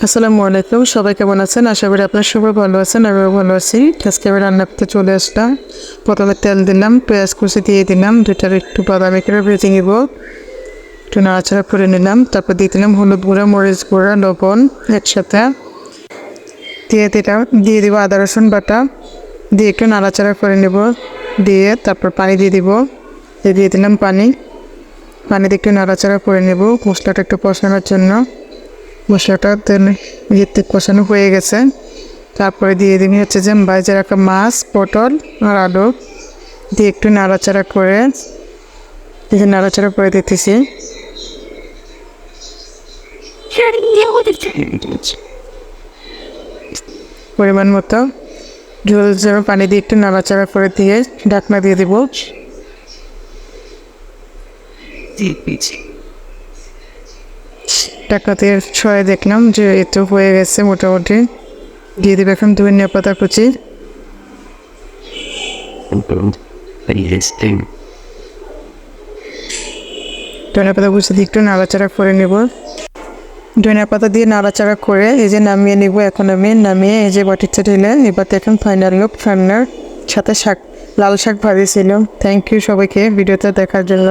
আসসালামু আলাইকুম, সবাই কেমন আছেন? আশা করি আপনার সবাই ভালো আছেন, আমিও ভালো আছি। আজকে আমি রান্না করতে চলে আসলাম। প্রথমে তেল দিলাম, পেঁয়াজ কুচি দিয়ে দিলাম, দুটার একটু বাদামি করে ভেজে নিব, একটু নাড়াচাড়া করে নিলাম। তারপর দিয়ে দিলাম হলুদ গুঁড়া, মরিচ গুঁড়া, লবণ একসাথে দিয়ে দিব আদা রসুন বাটা, দিয়ে একটু নাড়াচাড়া করে নেব। দিয়ে তারপর পানি দিয়ে দিব, দিয়ে দিলাম পানি দিয়ে একটু নাড়াচাড়া করে নেব মশলাটা একটু কষানোর জন্য। মশলাটা তেল কষানো হয়ে গেছে। তারপরে দিয়ে দিবি হচ্ছে যে ভেজে রাখা মাছ, পটল আর আলু দিয়ে একটু নাড়াচাড়া করে দিতেছি। পরিমাণ মতো ঝোল পানি দিয়ে একটু নাড়াচাড়া করে দিয়ে ঢাকনা দিয়ে দিব। ঢাকনাতে ছয় দেখলাম যে এতো হয়ে গেছে মোটামুটি। দিয়ে দেবে এখন ধনিয়া পাতা কুচি, ধনিয়া পাতা কুচি দিয়ে একটু নাড়াচাড়া করে নেব। ধনিয়া পাতা দিয়ে নাড়াচাড়া করে এই যে নামিয়ে নিব। এখন আমি নামিয়ে এই যে বাটিতে ঢেলে এবার দেখুন ফাইনাল লুক। রান্নার সাথে লাল শাক ভাজিয়েছিলাম। থ্যাংক ইউ সবাইকে ভিডিওটা দেখার জন্য।